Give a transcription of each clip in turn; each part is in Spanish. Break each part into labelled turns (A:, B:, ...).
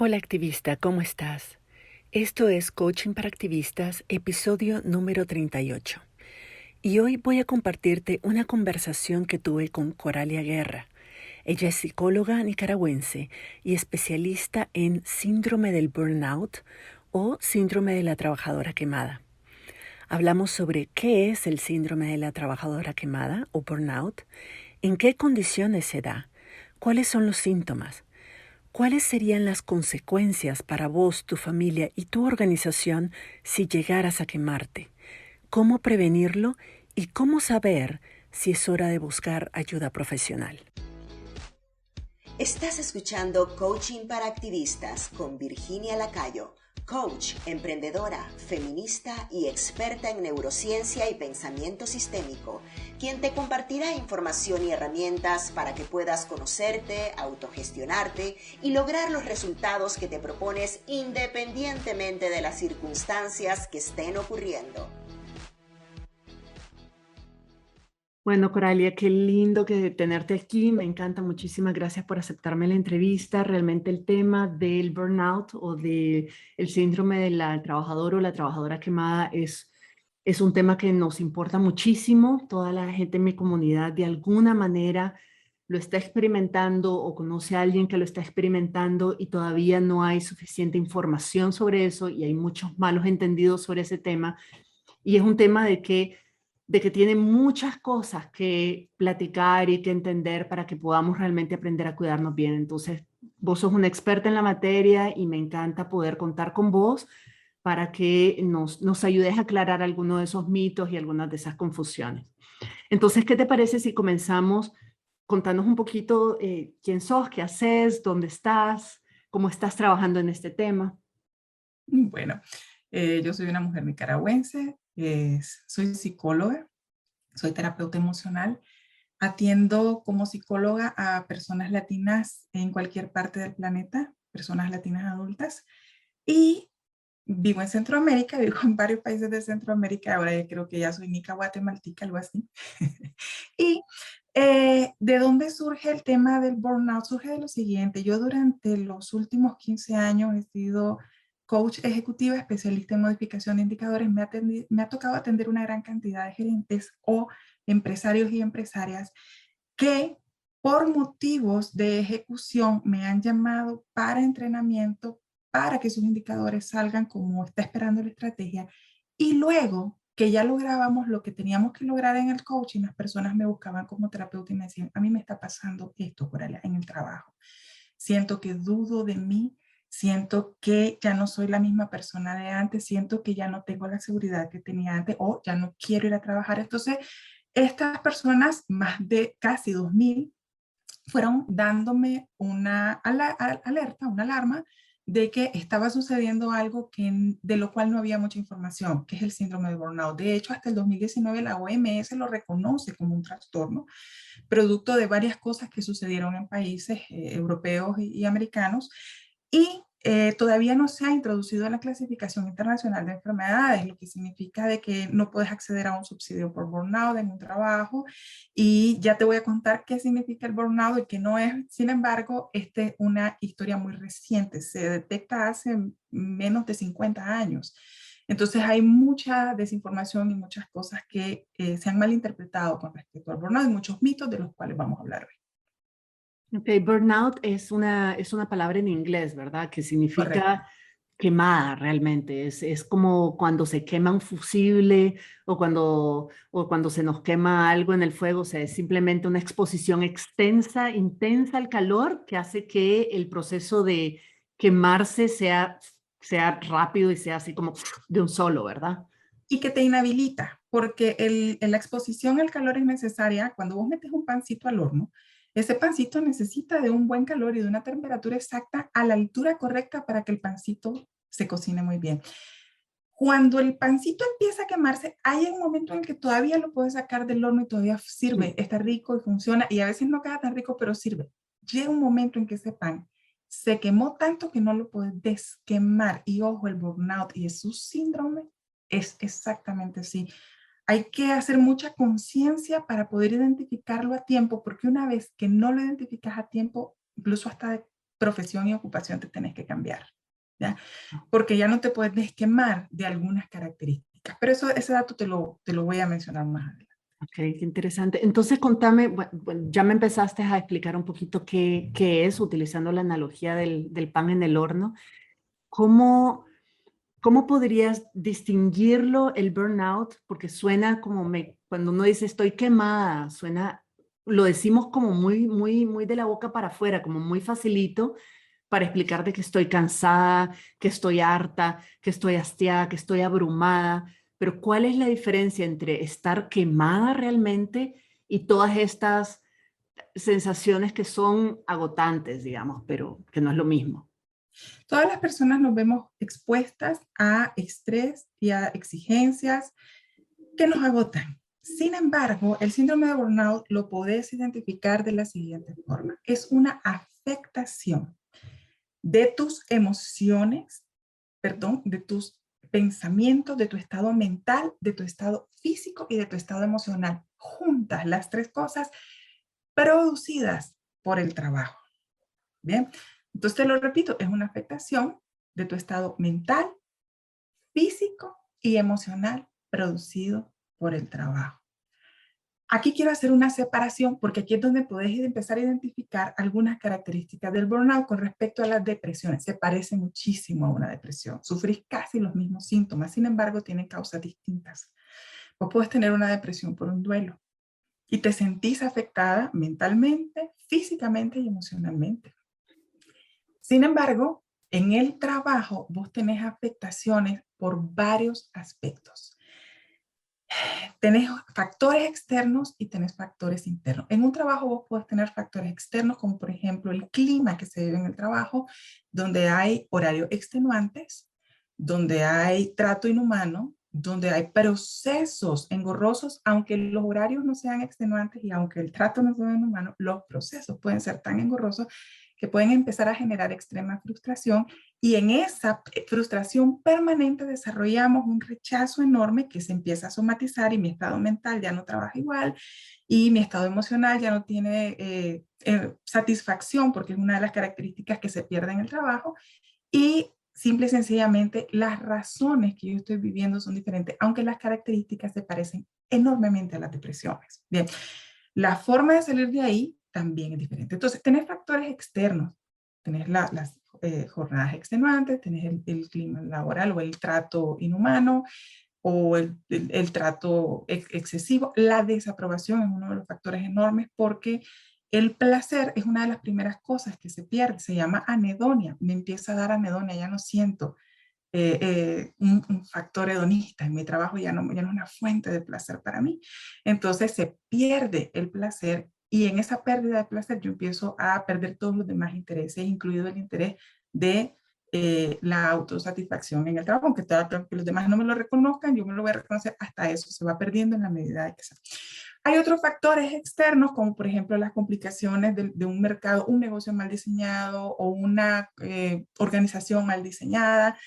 A: Hola activista, ¿cómo estás? Esto es Coaching para Activistas, episodio número 38. Y hoy voy a compartirte una conversación que tuve con Coralia Guerra. Ella es psicóloga nicaragüense y especialista en síndrome del burnout o síndrome de la trabajadora quemada. Hablamos sobre qué es el síndrome de la trabajadora quemada o burnout, en qué condiciones se da, cuáles son los síntomas, ¿cuáles serían las consecuencias para vos, tu familia y tu organización si llegaras a quemarte? ¿Cómo prevenirlo y cómo saber si es hora de buscar ayuda profesional?
B: Estás escuchando Coaching para Activistas con Virginia Lacayo, coach, emprendedora, feminista y experta en neurociencia y pensamiento sistémico, quien te compartirá información y herramientas para que puedas conocerte, autogestionarte y lograr los resultados que te propones independientemente de las circunstancias que estén ocurriendo.
C: Bueno, Coralia, qué lindo que tenerte aquí. Me encanta. Muchísimas gracias por aceptarme la entrevista. Realmente el tema del burnout o del síndrome de la trabajadora o la trabajadora quemada es un tema que nos importa muchísimo. Toda la gente en mi comunidad de alguna manera lo está experimentando o conoce a alguien que lo está experimentando y todavía no hay suficiente información sobre eso y hay muchos malos entendidos sobre ese tema. Y es un tema de que tiene muchas cosas que platicar y que entender para que podamos realmente aprender a cuidarnos bien. Entonces, vos sos una experta en la materia y me encanta poder contar con vos para que nos ayudes a aclarar algunos de esos mitos y algunas de esas confusiones. Entonces, ¿qué te parece si comenzamos contándonos un poquito quién sos, qué haces, dónde estás, cómo estás trabajando en este tema?
D: Bueno, yo soy una mujer nicaragüense, soy psicóloga, soy terapeuta emocional, atiendo como psicóloga a personas latinas en cualquier parte del planeta, personas latinas adultas, y vivo en Centroamérica, vivo en varios países de Centroamérica, ahora ya creo que ya soy nica guatemaltica, algo así. Y ¿de dónde surge el tema del burnout? Surge de lo siguiente, yo durante los últimos 15 años he sido coach ejecutiva, especialista en modificación de indicadores, me ha tocado atender una gran cantidad de gerentes o empresarios y empresarias que por motivos de ejecución me han llamado para entrenamiento para que sus indicadores salgan como está esperando la estrategia. Y luego que ya lográbamos lo que teníamos que lograr en el coaching, las personas me buscaban como terapeuta y me decían, a mí me está pasando esto por allá en el trabajo. Siento que dudo de mí, siento que ya no soy la misma persona de antes, siento que ya no tengo la seguridad que tenía antes o ya no quiero ir a trabajar. Entonces, estas personas, más de casi 2000, fueron dándome una alerta, una alarma de que estaba sucediendo algo de lo cual no había mucha información, que es el síndrome de burnout. De hecho, hasta el 2019 la OMS lo reconoce como un trastorno, producto de varias cosas que sucedieron en países europeos y americanos, y todavía no se ha introducido en la clasificación internacional de enfermedades, lo que significa de que no puedes acceder a un subsidio por burnout en un trabajo, y ya te voy a contar qué significa el burnout y qué no es. Sin embargo, esta es una historia muy reciente, se detecta hace menos de 50 años. Entonces hay mucha desinformación y muchas cosas que se han malinterpretado con respecto al burnout y muchos mitos de los cuales vamos a hablar hoy.
C: Ok, burnout es una palabra en inglés, ¿verdad? Que
D: Correcto.
C: significa quemada realmente. Es como cuando se quema un fusible o cuando se nos quema algo en el fuego. O sea, es simplemente una exposición extensa, intensa al calor que hace que el proceso de quemarse sea rápido y sea así como de un solo, ¿verdad?
D: Y que te inhabilita, porque la exposición al calor es necesaria. Cuando vos metes un pancito al horno, ese pancito necesita de un buen calor y de una temperatura exacta a la altura correcta para que el pancito se cocine muy bien. Cuando el pancito empieza a quemarse, hay un momento en el que todavía lo puedes sacar del horno y todavía sirve, está rico y funciona, y a veces no queda tan rico, pero sirve. Llega un momento en que ese pan se quemó tanto que no lo puedes desquemar. Y ojo, el burnout y su síndrome es exactamente así. Hay que hacer mucha conciencia para poder identificarlo a tiempo, porque una vez que no lo identificas a tiempo, incluso hasta profesión y ocupación te tenés que cambiar, ¿ya? Porque ya no te puedes desquemar de algunas características. Pero ese dato te lo voy a mencionar más adelante.
C: Ok, qué interesante. Entonces, contame, bueno, ya me empezaste a explicar un poquito qué es, utilizando la analogía del pan en el horno. ¿Cómo, cómo podrías distinguirlo, el burnout? Porque suena como, cuando uno dice estoy quemada, suena, lo decimos como muy de la boca para afuera, como muy facilito para explicar de que estoy cansada, que estoy harta, que estoy hastiada, que estoy abrumada. Pero ¿cuál es la diferencia entre estar quemada realmente y todas estas sensaciones que son agotantes, digamos, pero que no es lo mismo?
D: Todas las personas nos vemos expuestas a estrés y a exigencias que nos agotan. Sin embargo, el síndrome de burnout lo podés identificar de la siguiente forma. Es una afectación de tus emociones, perdón, de tus pensamientos, de tu estado mental, de tu estado físico y de tu estado emocional. Juntas las tres cosas producidas por el trabajo. Bien, entonces te lo repito, es una afectación de tu estado mental, físico y emocional producido por el trabajo. Aquí quiero hacer una separación porque aquí es donde podés empezar a identificar algunas características del burnout con respecto a las depresiones. Se parece muchísimo a una depresión. Sufrís casi los mismos síntomas, sin embargo, tienen causas distintas. Vos podés tener una depresión por un duelo y te sentís afectada mentalmente, físicamente y emocionalmente. Sin embargo, en el trabajo vos tenés afectaciones por varios aspectos. Tenés factores externos y tenés factores internos. En un trabajo vos podés tener factores externos como por ejemplo el clima que se vive en el trabajo, donde hay horarios extenuantes, donde hay trato inhumano, donde hay procesos engorrosos, aunque los horarios no sean extenuantes y aunque el trato no sea inhumano, los procesos pueden ser tan engorrosos que pueden empezar a generar extrema frustración y en esa frustración permanente desarrollamos un rechazo enorme que se empieza a somatizar y mi estado mental ya no trabaja igual y mi estado emocional ya no tiene satisfacción porque es una de las características que se pierde en el trabajo y simple y sencillamente las razones que yo estoy viviendo son diferentes, aunque las características se parecen enormemente a las depresiones. Bien, la forma de salir de ahí también es diferente. Entonces, tenés factores externos, tenés las jornadas extenuantes, tenés el clima laboral o el trato inhumano o el trato excesivo. La desaprobación es uno de los factores enormes porque el placer es una de las primeras cosas que se pierde, se llama anedonia, me empieza a dar anedonia, ya no siento un factor hedonista en mi trabajo, ya no es una fuente de placer para mí. Entonces se pierde el placer y en esa pérdida de placer yo empiezo a perder todos los demás intereses, incluido el interés de la autosatisfacción en el trabajo, aunque los demás no me lo reconozcan, yo me lo voy a reconocer, hasta eso se va perdiendo en la medida de que se... Hay otros factores externos, como por ejemplo las complicaciones de un mercado, un negocio mal diseñado o una organización mal diseñada,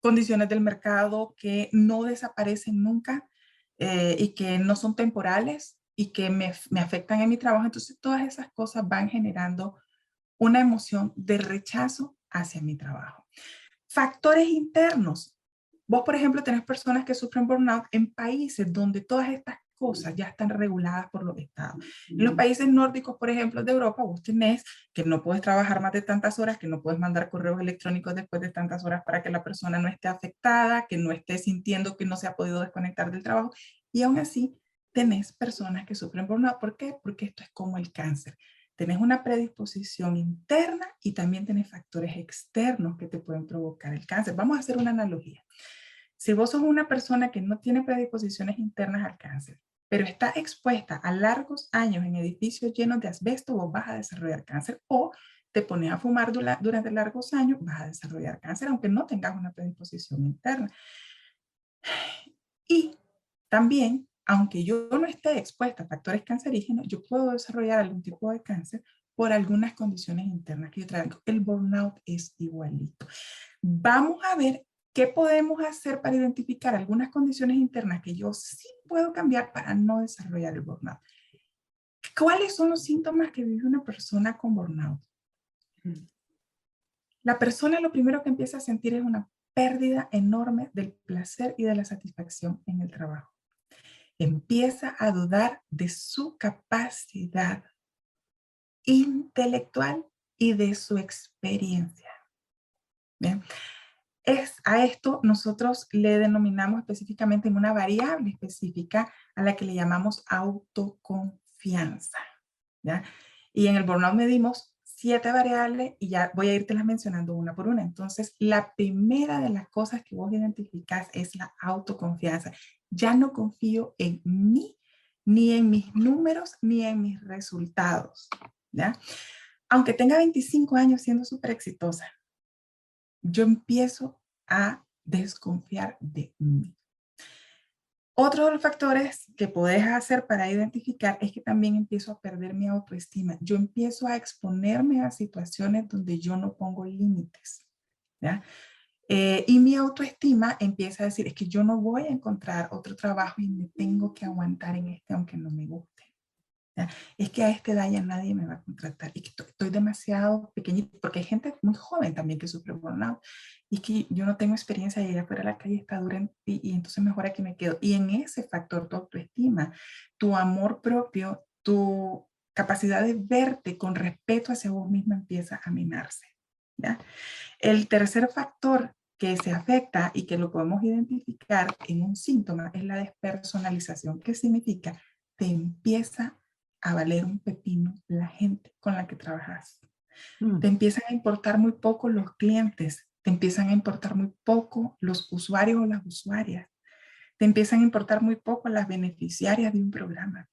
D: condiciones del mercado que no desaparecen nunca y que no son temporales y que me afectan en mi trabajo. Entonces todas esas cosas van generando una emoción de rechazo hacia mi trabajo. Factores internos. Vos, por ejemplo, tenés personas que sufren burnout en países donde todas estas cosas ya están reguladas por los estados. En los países nórdicos, por ejemplo, de Europa, vos tenés que no puedes trabajar más de tantas horas, que no puedes mandar correos electrónicos después de tantas horas para que la persona no esté afectada, que no esté sintiendo que no se ha podido desconectar del trabajo. Y aún así, tenés personas que sufren burnout. ¿Por qué? Porque esto es como el cáncer. Tenés una predisposición interna y también tenés factores externos que te pueden provocar el cáncer. Vamos a hacer una analogía. Si vos sos una persona que no tiene predisposiciones internas al cáncer, pero está expuesta a largos años en edificios llenos de asbesto, vos vas a desarrollar cáncer, o te pones a fumar durante largos años, vas a desarrollar cáncer, aunque no tengas una predisposición interna. Y también, aunque yo no esté expuesta a factores cancerígenos, yo puedo desarrollar algún tipo de cáncer por algunas condiciones internas que yo traigo. El burnout es igualito. Vamos a ver qué podemos hacer para identificar algunas condiciones internas que yo sí puedo cambiar para no desarrollar el burnout. ¿Cuáles son los síntomas que vive una persona con burnout? La persona lo primero que empieza a sentir es una pérdida enorme del placer y de la satisfacción en el trabajo. Empieza a dudar de su capacidad intelectual y de su experiencia. ¿Bien? A esto nosotros le denominamos específicamente en una variable específica a la que le llamamos autoconfianza, ¿ya? Y en el burnout medimos 7 variables y ya voy a irte las mencionando una por una. Entonces, la primera de las cosas que vos identificás es la autoconfianza. Ya no confío en mí, ni en mis números, ni en mis resultados, ¿ya? Aunque tenga 25 años siendo súper exitosa, yo empiezo a desconfiar de mí. Otro de los factores que podés hacer para identificar es que también empiezo a perder mi autoestima. Yo empiezo a exponerme a situaciones donde yo no pongo límites, ¿ya? Y mi autoestima empieza a decir, es que yo no voy a encontrar otro trabajo y me tengo que aguantar en este aunque no me guste. ¿Ya? Es que a esta edad ya nadie me va a contratar y que estoy demasiado pequeñita, porque hay gente muy joven también que sufre burnout y que yo no tengo experiencia de ir afuera a la calle, está dura y entonces mejor aquí me quedo. Y en ese factor, tu autoestima, tu amor propio, tu capacidad de verte con respeto hacia vos misma empieza a minarse, ¿ya? El tercer factor que se afecta y que lo podemos identificar en un síntoma es la despersonalización. ¿Qué significa? Te empieza a valer un pepino la gente con la que trabajas. Te empiezan a importar muy poco los clientes, te empiezan a importar muy poco los usuarios o las usuarias, te empiezan a importar muy poco las beneficiarias de un programa.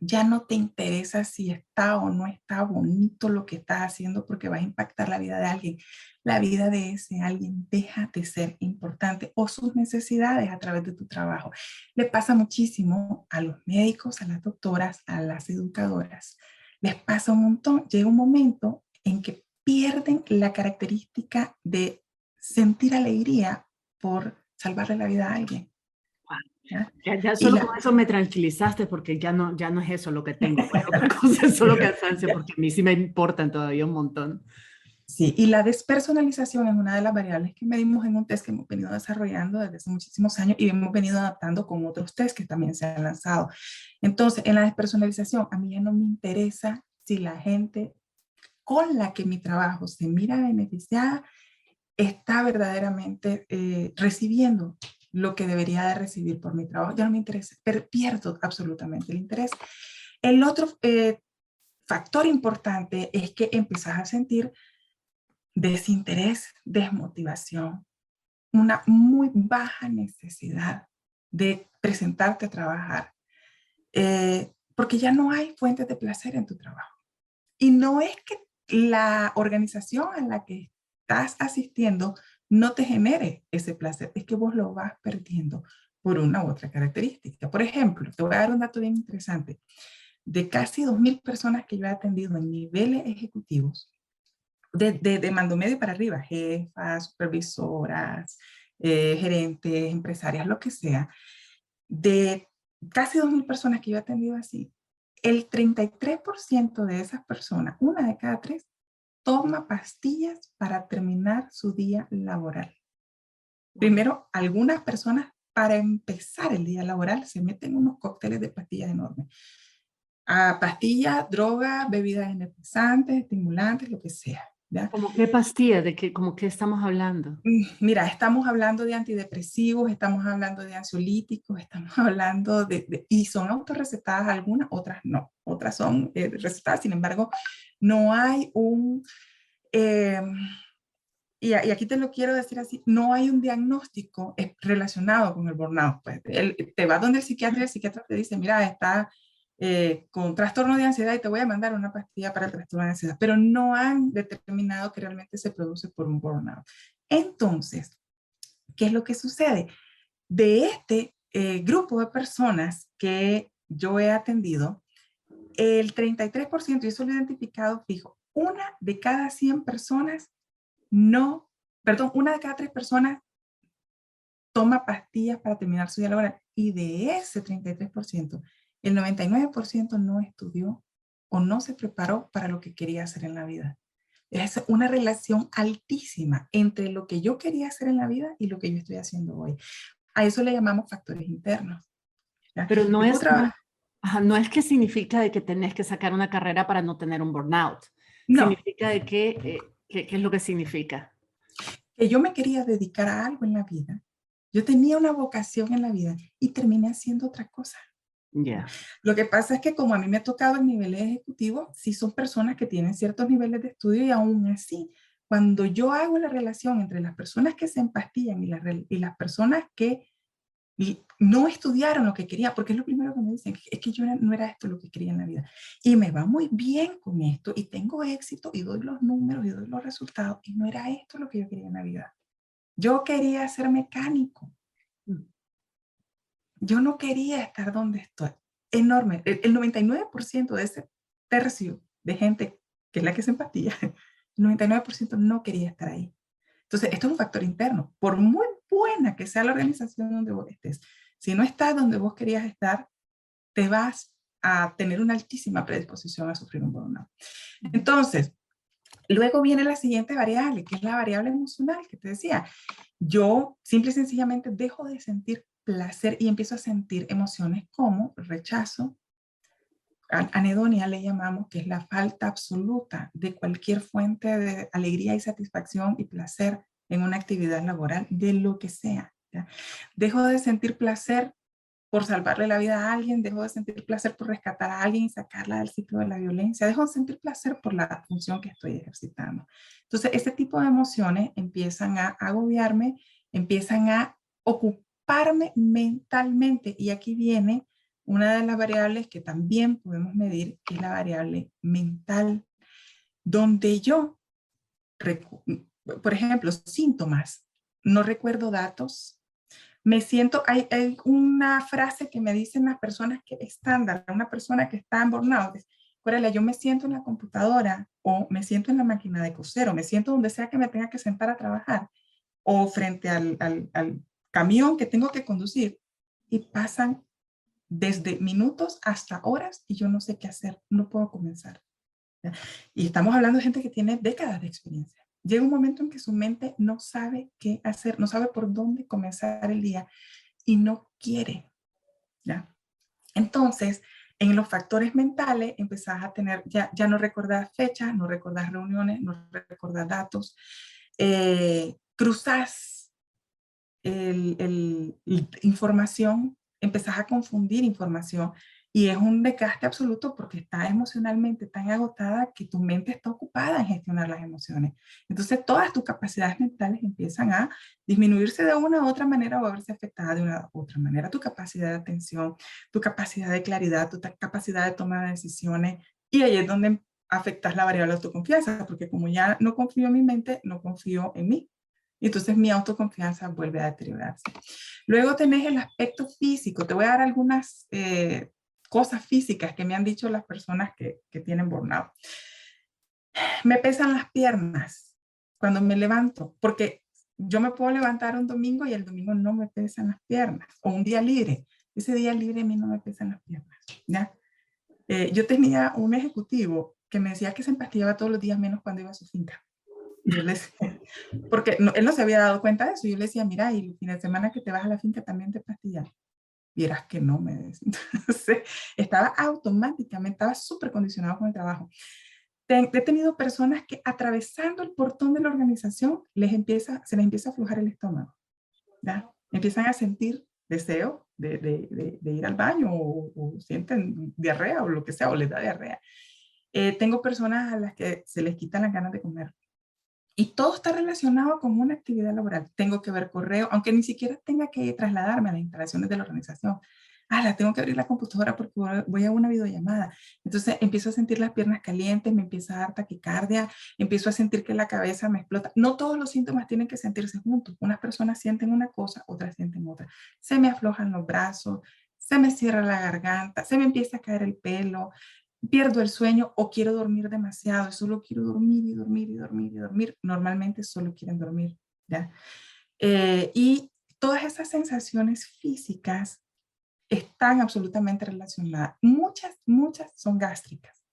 D: Ya no te interesa si está o no está bonito lo que estás haciendo porque va a impactar la vida de alguien. La vida de ese alguien deja de ser importante o sus necesidades a través de tu trabajo. Le pasa muchísimo a los médicos, a las doctoras, a las educadoras. Les pasa un montón. Llega un momento en que pierden la característica de sentir alegría por salvarle la vida a alguien. ¿Ya?
C: Ya solo con eso me tranquilizaste porque ya no es eso lo que tengo. Pues, otra cosa es solo cansancio porque a mí sí me importan todavía un montón.
D: Sí, y la despersonalización es una de las variables que medimos en un test que hemos venido desarrollando desde hace muchísimos años y hemos venido adaptando con otros test que también se han lanzado. Entonces, en la despersonalización, a mí ya no me interesa si la gente con la que mi trabajo se mira beneficiada está verdaderamente recibiendo lo que debería de recibir por mi trabajo. Ya no me interesa, pero pierdo absolutamente el interés. El otro factor importante es que empezás a sentir desinterés, desmotivación, una muy baja necesidad de presentarte a trabajar, porque ya no hay fuentes de placer en tu trabajo. Y no es que la organización a la que estás asistiendo no te genere ese placer, es que vos lo vas perdiendo por una u otra característica. Por ejemplo, te voy a dar un dato bien interesante. De casi 2.000 personas que yo he atendido en niveles ejecutivos, de mando medio para arriba, jefas, supervisoras, gerentes, empresarias, lo que sea, de casi 2.000 personas que yo he atendido así, el 33% de esas personas, una de cada 3, toma pastillas para terminar su día laboral. Primero, algunas personas para empezar el día laboral se meten unos cócteles de pastillas enormes. Pastillas, drogas, bebidas energizantes, estimulantes, lo que sea. ¿Ya?
C: ¿Cómo qué pastilla? ¿Cómo qué estamos hablando?
D: Mira, estamos hablando de antidepresivos, estamos hablando de ansiolíticos, estamos hablando y son autorrecetadas algunas, otras no. Otras son recetadas, sin embargo, no hay y aquí te lo quiero decir así, no hay un diagnóstico relacionado con el burnout. Pues, te vas donde el psiquiatra te dice, mira, está con trastorno de ansiedad y te voy a mandar una pastilla para el trastorno de ansiedad, pero no han determinado que realmente se produce por un burnout. Entonces, ¿qué es lo que sucede? De este grupo de personas que yo he atendido, el 33%, y eso lo he identificado fijo, una de cada 100 personas una de cada 3 personas toma pastillas para terminar su día laboral, y de ese 33%, El 99% no estudió o no se preparó para lo que quería hacer en la vida. Es una relación altísima entre lo que yo quería hacer en la vida y lo que yo estoy haciendo hoy. A eso le llamamos factores internos. ¿Ya?
C: Pero no
D: Yo puedo
C: es, no,
D: trabajar.
C: ajá, no es que significa de que tenés que sacar una carrera para no tener un burnout.
D: No,
C: Significa de que, ¿qué es lo que significa?
D: que yo me quería dedicar a algo en la vida. Yo tenía una vocación en la vida y terminé haciendo otra cosa.
C: Ya.
D: Lo que pasa es que como a mí me ha tocado el nivel ejecutivo, sí son personas que tienen ciertos niveles de estudio y aún así, cuando yo hago la relación entre las personas que se empastillan y las personas que no estudiaron lo que quería, porque es lo primero que me dicen, es que yo no era esto lo que quería en la vida. Y me va muy bien con esto y tengo éxito y doy los números y doy los resultados y no era esto lo que yo quería en la vida. Yo quería ser mecánico. Yo no quería estar donde estoy. Enorme. El 99% de ese tercio de gente que es la que se empatía, el 99% no quería estar ahí. Entonces, esto es un factor interno. Por muy buena que sea la organización donde vos estés, si no estás donde vos querías estar, te vas a tener una altísima predisposición a sufrir un burnout. Entonces, luego viene la siguiente variable, que es la variable emocional que te decía. Yo simple y sencillamente dejo de sentir placer y empiezo a sentir emociones como rechazo, anedonia le llamamos, que es la falta absoluta de cualquier fuente de alegría y satisfacción y placer en una actividad laboral, de lo que sea. ¿Ya? Dejo de sentir placer por salvarle la vida a alguien, dejo de sentir placer por rescatar a alguien y sacarla del ciclo de la violencia, dejo de sentir placer por la función que estoy ejercitando. Entonces, este tipo de emociones empiezan a agobiarme, empiezan a ocuparme mentalmente y aquí viene una de las variables que también podemos medir, que es la variable mental, donde yo, por ejemplo, síntomas, no recuerdo datos, me siento, hay una frase que me dicen las personas que estándar, una persona que está en burnout, es, Corelia, yo me siento en la computadora o me siento en la máquina de coser o me siento donde sea que me tenga que sentar a trabajar o frente al camión que tengo que conducir y pasan desde minutos hasta horas y yo no sé qué hacer, no puedo comenzar. ¿Ya? Y estamos hablando de gente que tiene décadas de experiencia. Llega un momento en que su mente no sabe qué hacer, no sabe por dónde comenzar el día y no quiere. ¿Ya? Entonces, en los factores mentales empezás a tener, ya no recordás fechas, no recordás reuniones, no recordás datos, cruzás información, empezás a confundir información y es un desgaste absoluto porque estás emocionalmente tan agotada que tu mente está ocupada en gestionar las emociones. Entonces todas tus capacidades mentales empiezan a disminuirse de una u otra manera o a verse afectada de una u otra manera. Tu capacidad de atención, tu capacidad de claridad, tu capacidad de toma de decisiones y ahí es donde afectas la variable de autoconfianza porque como ya no confío en mi mente, no confío en mí. Y entonces mi autoconfianza vuelve a deteriorarse. Luego tenés el aspecto físico. Te voy a dar algunas cosas físicas que me han dicho las personas que tienen burnout. Me pesan las piernas cuando me levanto, porque yo me puedo levantar un domingo y el domingo no me pesan las piernas, o un día libre. Ese día libre a mí no me pesan las piernas. ¿Ya? Yo tenía un ejecutivo que me decía que se empastillaba todos los días menos cuando iba a su finca. Y yo le decía, porque no, él no se había dado cuenta de eso. Yo le decía, mira, y el fin de semana que te vas a la finca también te pastillas. Vieras que no, me decía. Entonces, estaba automáticamente, estaba súper condicionado con el trabajo. He tenido personas que atravesando el portón de la organización se les empieza a aflojar el estómago. ¿Ya? Empiezan a sentir deseo de ir al baño o sienten diarrea o lo que sea, o les da diarrea. Tengo personas a las que se les quitan las ganas de comer. Y todo está relacionado con una actividad laboral. Tengo que ver correo, aunque ni siquiera tenga que trasladarme a las instalaciones de la organización. La tengo que abrir la computadora porque voy a una videollamada. Entonces empiezo a sentir las piernas calientes, me empieza a dar taquicardia, empiezo a sentir que la cabeza me explota. No todos los síntomas tienen que sentirse juntos. Unas personas sienten una cosa, otras sienten otra. Se me aflojan los brazos, se me cierra la garganta, se me empieza a caer el pelo, pierdo el sueño o quiero dormir demasiado, solo quiero dormir y dormir y dormir y dormir. Normalmente solo quieren dormir, ¿ya? Y todas esas sensaciones físicas están absolutamente relacionadas. Muchas son gástricas.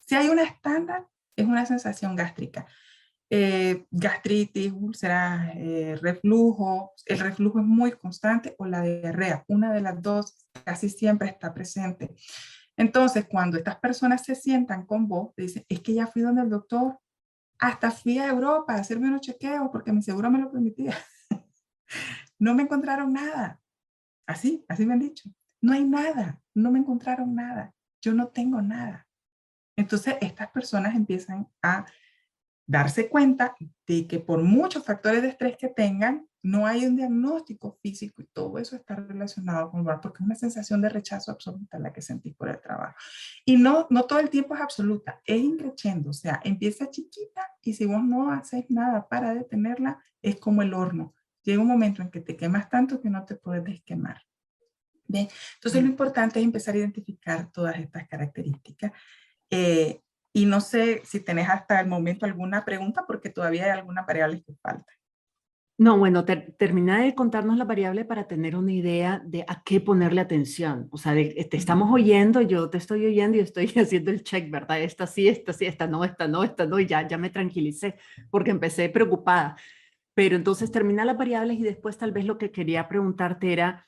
D: Si hay una estándar, es una sensación gástrica. Gastritis, úlceras, reflujo. El reflujo es muy constante o la diarrea. Una de las dos casi siempre está presente. Entonces, cuando estas personas se sientan con vos, te dicen, es que ya fui donde el doctor, hasta fui a Europa a hacerme unos chequeos porque mi seguro me lo permitía. No me encontraron nada. Así me han dicho. No hay nada, no me encontraron nada. Yo no tengo nada. Entonces, estas personas empiezan a darse cuenta de que por muchos factores de estrés que tengan, no hay un diagnóstico físico y todo eso está relacionado con el burnout, porque es una sensación de rechazo absoluta la que sentís por el trabajo. Y no todo el tiempo es absoluta, es increciendo, o sea, empieza chiquita y si vos no haces nada para detenerla, es como el horno. Llega un momento en que te quemas tanto que no te puedes desquemar. ¿Bien? Entonces lo importante es empezar a identificar todas estas características. Y no sé si tenés hasta el momento alguna pregunta porque todavía hay algunas variables que faltan.
C: No, bueno, termina de contarnos la variable para tener una idea de a qué ponerle atención. O sea, te estamos oyendo, yo te estoy oyendo y estoy haciendo el check, ¿verdad? Esta sí, esta no, esta no, esta no, y ya me tranquilicé porque empecé preocupada. Pero entonces termina las variables y después tal vez lo que quería preguntarte era,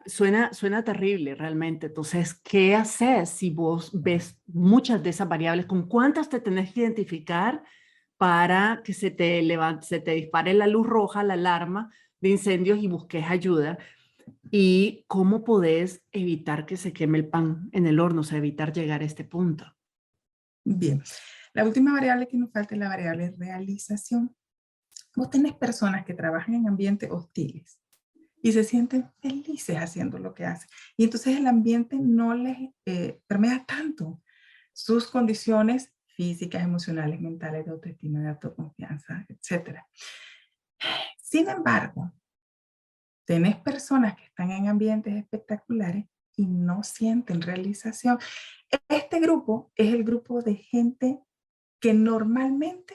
C: suena terrible realmente. Entonces, ¿qué haces si vos ves muchas de esas variables? ¿Con cuántas te tenés que identificar para que se te dispare la luz roja, la alarma de incendios y busques ayuda? ¿Y cómo podés evitar que se queme el pan en el horno? O sea, evitar llegar a este punto.
D: Bien, la última variable que nos falta es la variable realización. Vos tenés personas que trabajan en ambientes hostiles y se sienten felices haciendo lo que hacen. Y entonces el ambiente no les permea tanto sus condiciones físicas, emocionales, mentales, de autoestima, de autoconfianza, etc. Sin embargo, tenés personas que están en ambientes espectaculares y no sienten realización. Este grupo es el grupo de gente que normalmente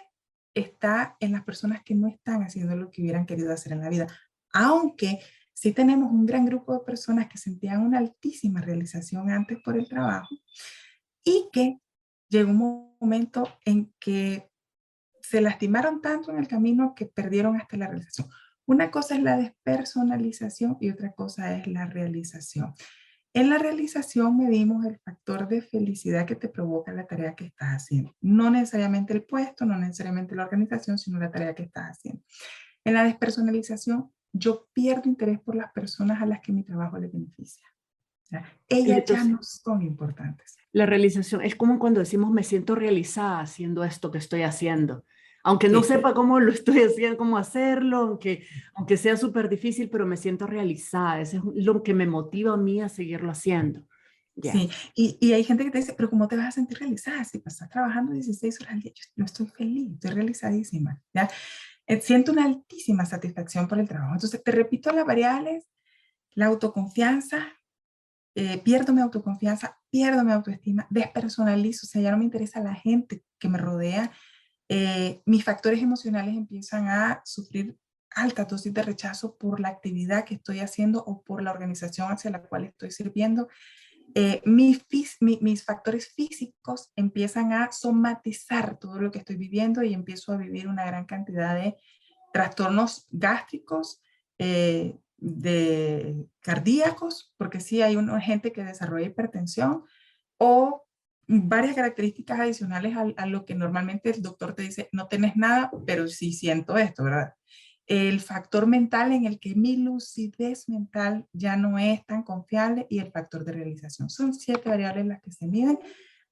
D: está en las personas que no están haciendo lo que hubieran querido hacer en la vida. Aunque sí tenemos un gran grupo de personas que sentían una altísima realización antes por el trabajo y que llegó un momento en que se lastimaron tanto en el camino que perdieron hasta la realización. Una cosa es la despersonalización y otra cosa es la realización. En la realización medimos el factor de felicidad que te provoca la tarea que estás haciendo. No necesariamente el puesto, no necesariamente la organización, sino la tarea que estás haciendo. En la despersonalización, yo pierdo interés por las personas a las que mi trabajo les beneficia.
C: Y
D: Ellas ya
C: entonces,
D: no son importantes.
C: la realización es como cuando decimos me siento realizada haciendo esto que estoy haciendo. Aunque no
D: Sí,
C: sepa cómo lo estoy haciendo, cómo hacerlo, aunque sea súper difícil, pero me siento realizada. Eso es lo que me motiva a mí a seguirlo haciendo. Ya.
D: sí. Y hay gente que te dice, pero ¿cómo te vas a sentir realizada si estás trabajando 16 horas al día? Yo estoy feliz, estoy realizadísima. ¿Ya? Siento una altísima satisfacción por el trabajo. Entonces, te repito las variables, la autoconfianza, pierdo mi autoconfianza, pierdo mi autoestima, despersonalizo, o sea, ya no me interesa la gente que me rodea, mis factores emocionales empiezan a sufrir alta dosis de rechazo por la actividad que estoy haciendo o por la organización hacia la cual estoy sirviendo. Mis factores físicos empiezan a somatizar todo lo que estoy viviendo y empiezo a vivir una gran cantidad de trastornos gástricos, de cardíacos, porque sí hay una gente que desarrolla hipertensión o varias características adicionales a lo que normalmente el doctor te dice, no tenés nada, pero sí siento esto, ¿verdad? El factor mental en el que mi lucidez mental ya no es tan confiable y el factor de realización. Son 7 variables las que se miden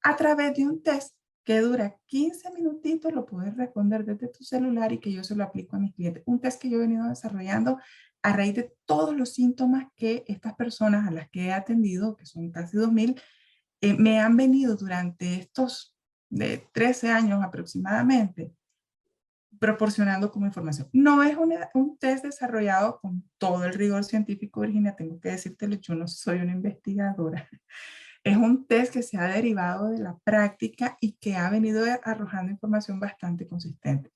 D: a través de un test que dura 15 minutitos, lo puedes responder desde tu celular y que yo se lo aplico a mis clientes. Un test que yo he venido desarrollando a raíz de todos los síntomas que estas personas a las que he atendido, que son casi 2000, me han venido durante estos de 13 años aproximadamente proporcionando como información. No es un test desarrollado con todo el rigor científico, Virginia, tengo que decírtelo, yo no soy una investigadora. Es un test que se ha derivado de la práctica y que ha venido arrojando información bastante consistente.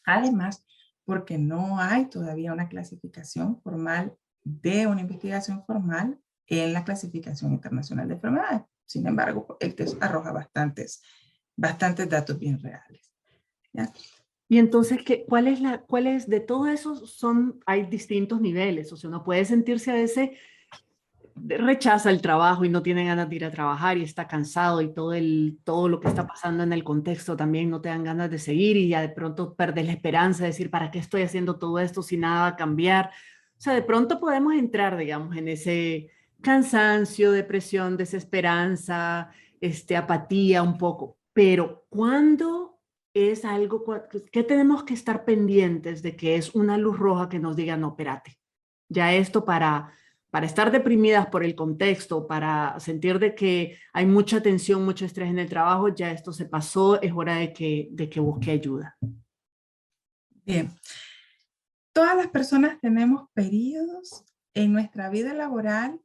D: Además, porque no hay todavía una clasificación formal de una investigación formal en la clasificación internacional de enfermedades. Sin embargo, el test arroja bastantes datos bien reales. ¿Ya?
C: Y entonces, ¿cuál es de todo eso? Hay distintos niveles. O sea, uno puede sentirse a veces, rechaza el trabajo y no tiene ganas de ir a trabajar y está cansado y todo lo que está pasando en el contexto también no te dan ganas de seguir y ya de pronto perdes la esperanza de decir, ¿para qué estoy haciendo todo esto si nada va a cambiar? O sea, de pronto podemos entrar, digamos, en ese cansancio, depresión, desesperanza, apatía un poco. Pero ¿cuándo es algo, qué tenemos que estar pendientes de que es una luz roja que nos diga, no, espérate, ya esto para estar deprimidas por el contexto, para sentir de que hay mucha tensión, mucho estrés en el trabajo, ya esto se pasó, es hora de que busque ayuda?
D: Bien, todas las personas tenemos periodos en nuestra vida laboral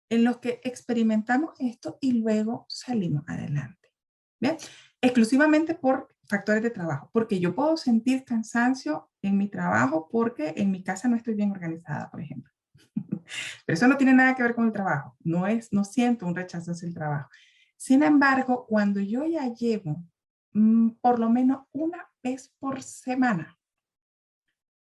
D: en los que experimentamos esto y luego salimos adelante. ¿Bien? Exclusivamente por factores de trabajo, porque yo puedo sentir cansancio en mi trabajo porque en mi casa no estoy bien organizada, por ejemplo. Pero eso no tiene nada que ver con el trabajo. No siento un rechazo hacia el trabajo. Sin embargo, cuando yo ya llevo por lo menos una vez por semana,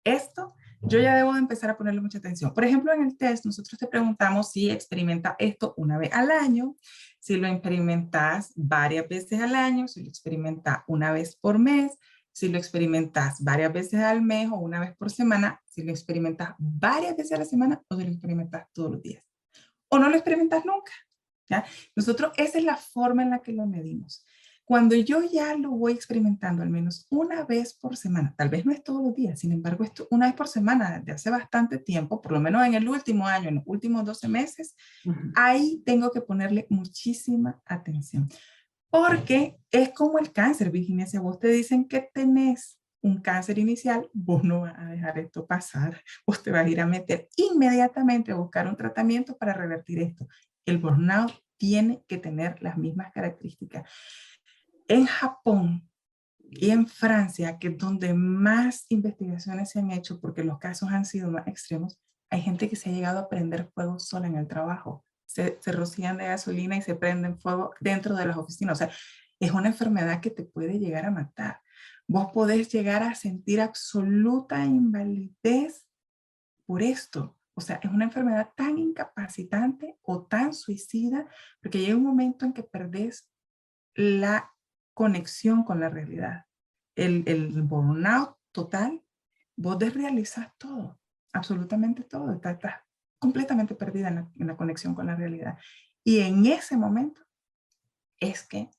D: esto yo ya debo de empezar a ponerle mucha atención. Por ejemplo, en el test nosotros te preguntamos si experimenta esto una vez al año, si lo experimentas varias veces al año, si lo experimentas una vez por mes, si lo experimentas varias veces al mes o una vez por semana, si lo experimentas varias veces a la semana o si lo experimentas todos los días. O no lo experimentas nunca. ¿Ya? Nosotros, esa es la forma en la que lo medimos. Cuando yo ya lo voy experimentando al menos una vez por semana, tal vez no es todos los días, sin embargo, esto una vez por semana desde hace bastante tiempo, por lo menos en el último año, en los últimos 12 meses, ahí tengo que ponerle muchísima atención. Porque es como el cáncer, Virginia, si a vos te dicen que tenés un cáncer inicial, vos no vas a dejar esto pasar, vos te vas a ir a meter inmediatamente a buscar un tratamiento para revertir esto. El burnout tiene que tener las mismas características. En Japón y en Francia, que es donde más investigaciones se han hecho porque los casos han sido más extremos, hay gente que se ha llegado a prender fuego sola en el trabajo. Se rocían de gasolina y se prenden fuego dentro de las oficinas. O sea, es una enfermedad que te puede llegar a matar. Vos podés llegar a sentir absoluta invalidez por esto. O sea, es una enfermedad tan incapacitante o tan suicida porque llega un momento en que perdés la conexión con la realidad. El burnout total, vos desrealizás todo, absolutamente todo. Estás completamente perdida en la conexión con la realidad. Y en ese momento es que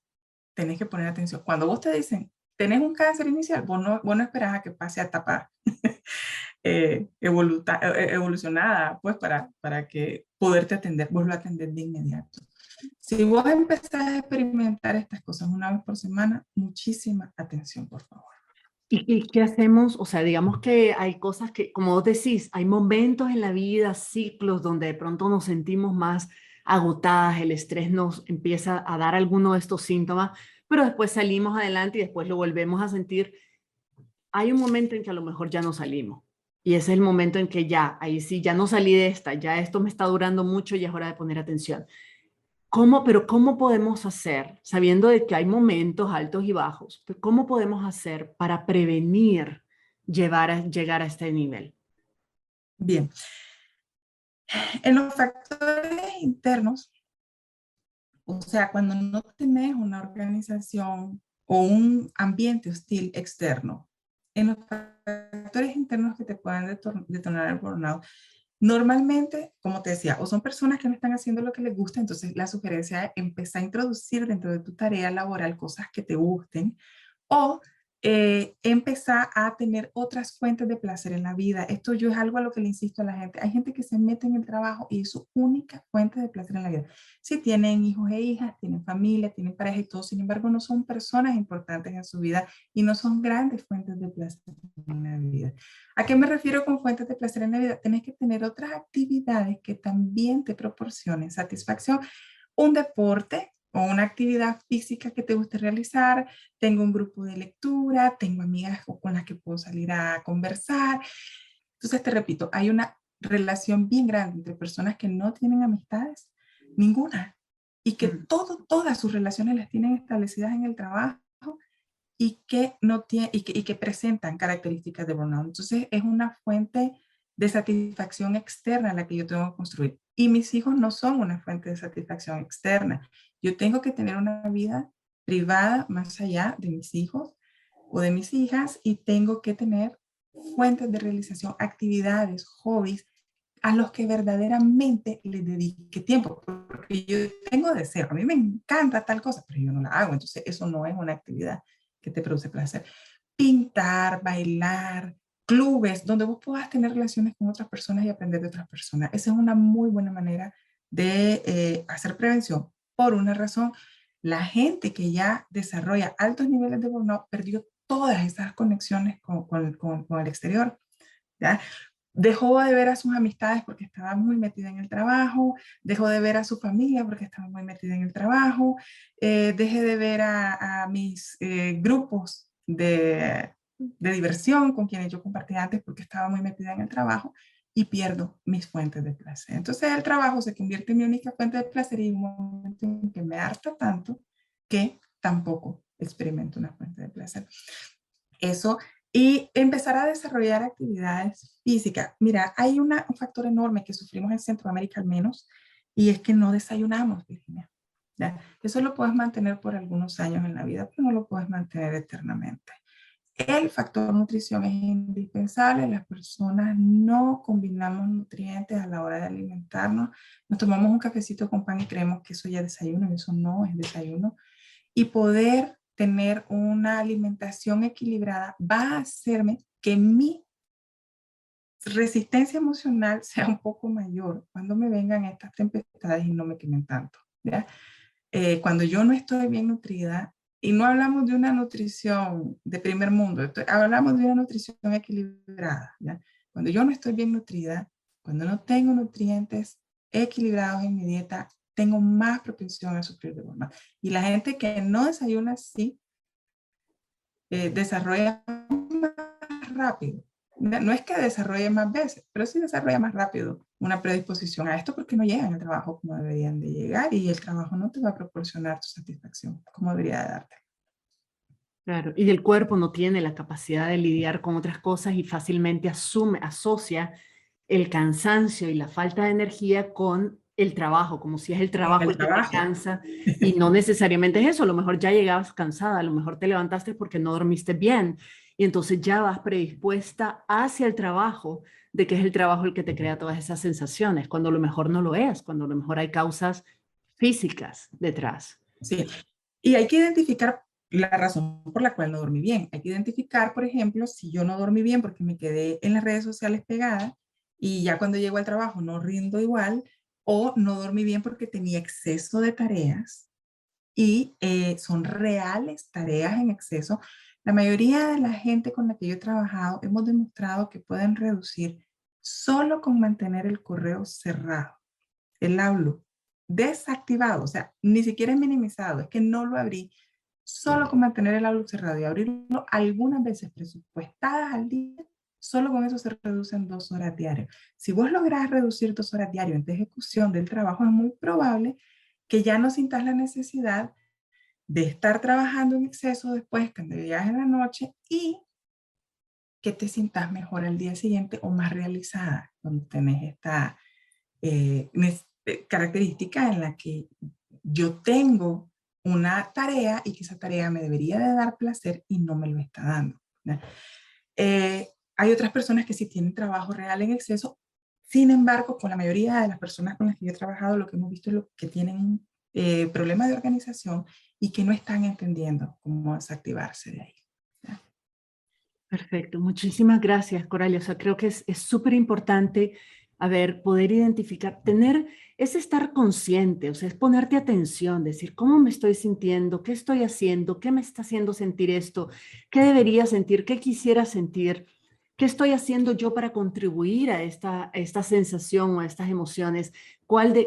D: tenés que poner atención. Cuando vos te dicen, tenés un cáncer inicial, vos no esperás a que pase a etapa evolucionada, pues para que poderte atender, vos lo atendés de inmediato. Si vos empezás a experimentar estas cosas una vez por semana, muchísima atención, por favor.
C: ¿Y qué hacemos? O sea, digamos que hay cosas que, como vos decís, hay momentos en la vida, ciclos, donde de pronto nos sentimos más agotadas, el estrés nos empieza a dar alguno de estos síntomas, pero después salimos adelante y después lo volvemos a sentir. Hay un momento en que a lo mejor ya no salimos. Y ese es el momento en que ya, ahí sí, ya no salí de esta, ya esto me está durando mucho y es hora de poner atención. Pero cómo podemos hacer, sabiendo de que hay momentos altos y bajos, pero cómo podemos hacer para prevenir llegar a este nivel?
D: Bien, en los factores internos, o sea, cuando no tenés una organización o un ambiente hostil externo, en los factores internos que te puedan detonar el burnout, normalmente, como te decía, o son personas que no están haciendo lo que les gusta, entonces la sugerencia es empezar a introducir dentro de tu tarea laboral cosas que te gusten, o empezar a tener otras fuentes de placer en la vida. Esto yo es algo a lo que le insisto a la gente. Hay gente que se mete en el trabajo y es su única fuente de placer en la vida. Si tienen hijos e hijas, tienen familia, tienen pareja y todo, sin embargo, no son personas importantes en su vida y no son grandes fuentes de placer en la vida. ¿A qué me refiero con fuentes de placer en la vida? Tienes que tener otras actividades que también te proporcionen satisfacción. Un deporte o una actividad física que te guste realizar, tengo un grupo de lectura, tengo amigas con las que puedo salir a conversar. Entonces te repito, hay una relación bien grande entre personas que no tienen amistades, ninguna, y que todas sus relaciones las tienen establecidas en el trabajo y que, no tiene, y que presentan características de burnout. Entonces es una fuente de satisfacción externa la que yo tengo que construir. Y mis hijos no son una fuente de satisfacción externa. Yo tengo que tener una vida privada más allá de mis hijos o de mis hijas y tengo que tener fuentes de realización, actividades, hobbies a los que verdaderamente les dedique tiempo. Porque yo tengo deseo, a mí me encanta tal cosa, pero yo no la hago. Entonces eso no es una actividad que te produce placer. Pintar, bailar, clubes donde vos puedas tener relaciones con otras personas y aprender de otras personas. Esa es una muy buena manera de hacer prevención. Por una razón, la gente que ya desarrolla altos niveles de burnout perdió todas esas conexiones con el exterior, ¿ya? Dejó de ver a sus amistades porque estaba muy metida en el trabajo, dejó de ver a su familia porque estaba muy metida en el trabajo, dejé de ver a mis grupos de diversión con quienes yo compartía antes porque estaba muy metida en el trabajo y pierdo mis fuentes de placer. Entonces el trabajo se convierte en mi única fuente de placer y hay un momento en que me harta tanto que tampoco experimento una fuente de placer. Eso, y empezar a desarrollar actividades físicas. Mira, hay un factor enorme que sufrimos en Centroamérica al menos, y es que no desayunamos, Virginia. ¿Ya? Eso lo puedes mantener por algunos años en la vida, pero no lo puedes mantener eternamente. El factor nutrición es indispensable. Las personas no combinamos nutrientes a la hora de alimentarnos. Nos tomamos un cafecito con pan y creemos que eso ya es desayuno, y eso no es desayuno. Y poder tener una alimentación equilibrada va a hacerme que mi resistencia emocional sea un poco mayor cuando me vengan estas tempestades y no me quemen tanto, ¿ya? Cuando yo no estoy bien nutrida, y no hablamos de una nutrición de primer mundo, hablamos de una nutrición equilibrada, ¿ya? Cuando yo no estoy bien nutrida, cuando no tengo nutrientes equilibrados en mi dieta, tengo más propensión a sufrir de burnout. Y la gente que no desayuna así, desarrolla más rápido. No es que desarrolle más veces, pero sí desarrolla más rápido una predisposición a esto porque no llegan al trabajo como deberían de llegar y el trabajo no te va a proporcionar tu satisfacción como debería de darte.
C: Claro, y el cuerpo no tiene la capacidad de lidiar con otras cosas y fácilmente asocia el cansancio y la falta de energía con el trabajo, como si es el trabajo
D: El
C: el que te
D: trabajo.
C: cansa, y no necesariamente es eso. A lo mejor ya llegabas cansada, a lo mejor te levantaste porque no dormiste bien y entonces ya vas predispuesta hacia el trabajo, de que es el trabajo el que te crea todas esas sensaciones, cuando a lo mejor no lo es, cuando a lo mejor hay causas físicas detrás.
D: Sí, y hay que identificar la razón por la cual no dormí bien. Hay que identificar, por ejemplo, si yo no dormí bien porque me quedé en las redes sociales pegada y ya cuando llego al trabajo no rindo igual, o no dormí bien porque tenía exceso de tareas y son reales tareas en exceso. La mayoría de la gente con la que yo he trabajado hemos demostrado que pueden reducir solo con mantener el correo cerrado, el Outlook desactivado, o sea, ni siquiera es minimizado, es que no lo abrí, solo con mantener el Outlook cerrado y abrirlo algunas veces presupuestadas al día, solo con eso se reducen 2 horas diarias. Si vos lográs reducir 2 horas diarias de ejecución del trabajo, es muy probable que ya no sintas la necesidad de estar trabajando en exceso después cuando llegas en la noche y que te sientas mejor al día siguiente o más realizada cuando tenés esta característica en la que yo tengo una tarea y que esa tarea me debería de dar placer y no me lo está dando. Hay otras personas que sí tienen trabajo real en exceso. Sin embargo, con la mayoría de las personas con las que yo he trabajado, lo que hemos visto es lo que tienen problemas de organización y que no están entendiendo cómo desactivarse de ahí.
C: Perfecto, muchísimas gracias, Coralia. O sea, creo que es súper importante, a ver, poder identificar, tener, es estar consciente, o sea, es ponerte atención, decir, ¿cómo me estoy sintiendo? ¿Qué estoy haciendo? ¿Qué me está haciendo sentir esto? ¿Qué debería sentir? ¿Qué quisiera sentir? ¿Qué estoy haciendo yo para contribuir a esta sensación o a estas emociones?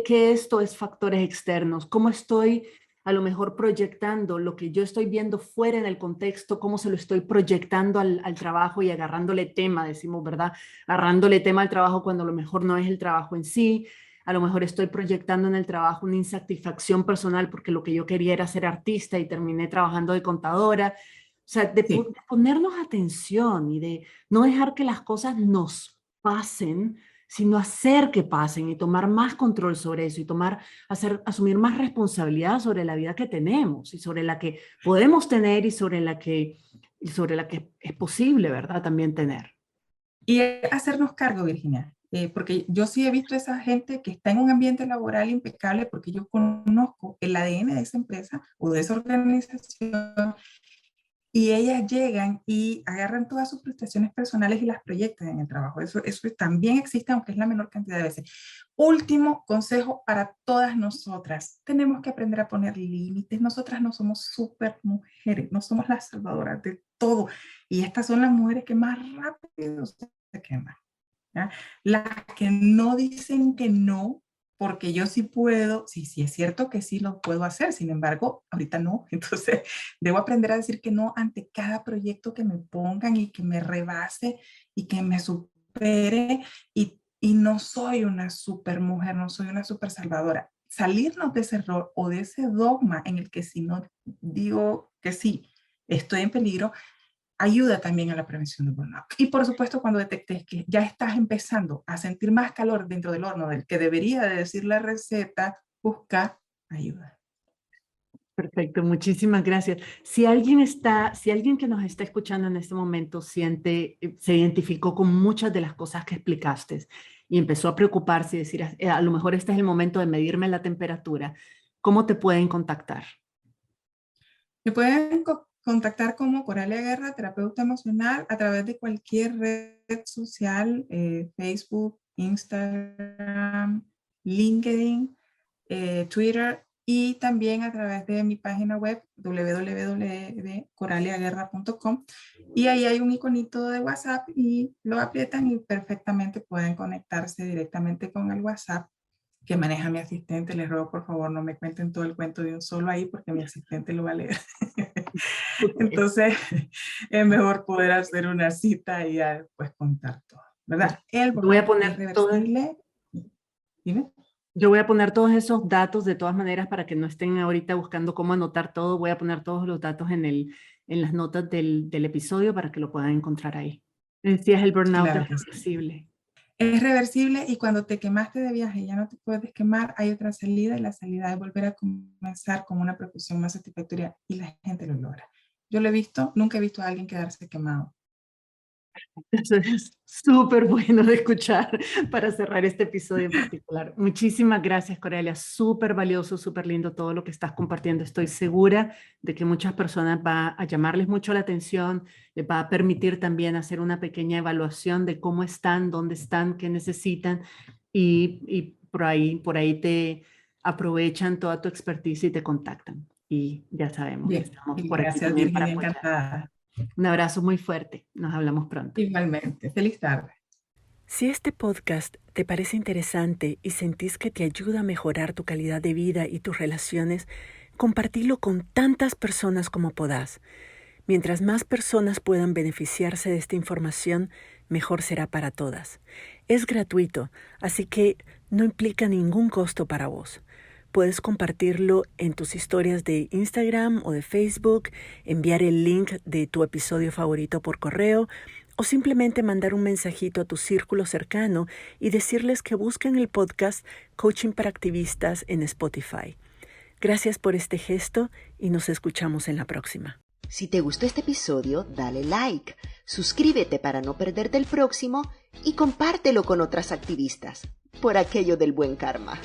C: ¿Qué esto es factores externos? ¿Cómo estoy a lo mejor proyectando lo que yo estoy viendo fuera en el contexto, cómo se lo estoy proyectando al trabajo y agarrándole tema, decimos, ¿verdad? Agarrándole tema al trabajo cuando a lo mejor no es el trabajo en sí. A lo mejor estoy proyectando en el trabajo una insatisfacción personal porque lo que yo quería era ser artista y terminé trabajando de contadora. O sea, de ponernos atención y de no dejar que las cosas nos pasen, sino hacer que pasen y tomar más control sobre eso y asumir más responsabilidad sobre la vida que tenemos y sobre la que podemos tener y sobre la que es posible, ¿verdad? También tener.
D: Y hacernos cargo, Virginia, porque yo sí he visto a esa gente que está en un ambiente laboral impecable porque yo conozco el ADN de esa empresa o de esa organización y ellas llegan y agarran todas sus frustraciones personales y las proyectan en el trabajo. Eso también existe, aunque es la menor cantidad de veces. Último consejo para todas nosotras. Tenemos que aprender a poner límites. Nosotras no somos súper mujeres, no somos las salvadoras de todo. Y estas son las mujeres que más rápido se queman, ¿ya? Las que no dicen que no, porque yo sí puedo, sí es cierto que sí lo puedo hacer, sin embargo, ahorita no. Entonces, debo aprender a decir que no ante cada proyecto que me pongan y que me rebase y que me supere. Y no soy una super mujer, no soy una super salvadora. Salirnos de ese error o de ese dogma en el que si no digo que sí, estoy en peligro, ayuda también a la prevención del burnout. Y por supuesto, cuando detectes que ya estás empezando a sentir más calor dentro del horno del que debería de decir la receta, busca ayuda.
C: Perfecto, muchísimas gracias. Si alguien que nos está escuchando en este momento se identificó con muchas de las cosas que explicaste y empezó a preocuparse y decir, a lo mejor este es el momento de medirme la temperatura, ¿cómo te pueden contactar?
D: Me pueden contactar como Coralia Guerra, terapeuta emocional, a través de cualquier red social, Facebook, Instagram, LinkedIn, Twitter, y también a través de mi página web www.coraliaguerra.com, y ahí hay un iconito de WhatsApp y lo aprietan y perfectamente pueden conectarse directamente con el WhatsApp que maneja mi asistente. Les ruego por favor no me cuenten todo el cuento de un solo ahí porque mi asistente lo va a leer. Entonces es mejor poder hacer una cita y ya después contar todo, ¿verdad?
C: Voy a poner
D: reversible. Dime.
C: Yo voy a poner todos esos datos de todas maneras para que no estén ahorita buscando cómo anotar todo. Voy a poner todos los datos en las notas del episodio para que lo puedan encontrar ahí. Decías, el burnout
D: Claro
C: es reversible.
D: Es reversible y cuando te quemaste de viaje y ya no te puedes quemar, hay otra salida y la salida es volver a comenzar con una propulsión más satisfactoria y la gente lo logra. Yo lo he visto, nunca he visto a alguien quedarse quemado.
C: Eso es súper bueno de escuchar para cerrar este episodio en particular. Muchísimas gracias, Coralia. Súper valioso, súper lindo todo lo que estás compartiendo. Estoy segura de que muchas personas va a llamarles mucho la atención, les va a permitir también hacer una pequeña evaluación de cómo están, dónde están, qué necesitan y por ahí te aprovechan toda tu expertise y te contactan. Y ya sabemos que estamos por aquí también para apoyar.
D: Encantada.
C: Un abrazo muy fuerte. Nos hablamos pronto.
D: Igualmente. Feliz tarde.
A: Si este podcast te parece interesante y sentís que te ayuda a mejorar tu calidad de vida y tus relaciones, compartilo con tantas personas como podás. Mientras más personas puedan beneficiarse de esta información, mejor será para todas. Es gratuito, así que no implica ningún costo para vos. Puedes compartirlo en tus historias de Instagram o de Facebook, enviar el link de tu episodio favorito por correo o simplemente mandar un mensajito a tu círculo cercano y decirles que busquen el podcast Coaching para Activistas en Spotify. Gracias por este gesto y nos escuchamos en la próxima.
B: Si te gustó este episodio, dale like, suscríbete para no perderte el próximo y compártelo con otras activistas, por aquello del buen karma.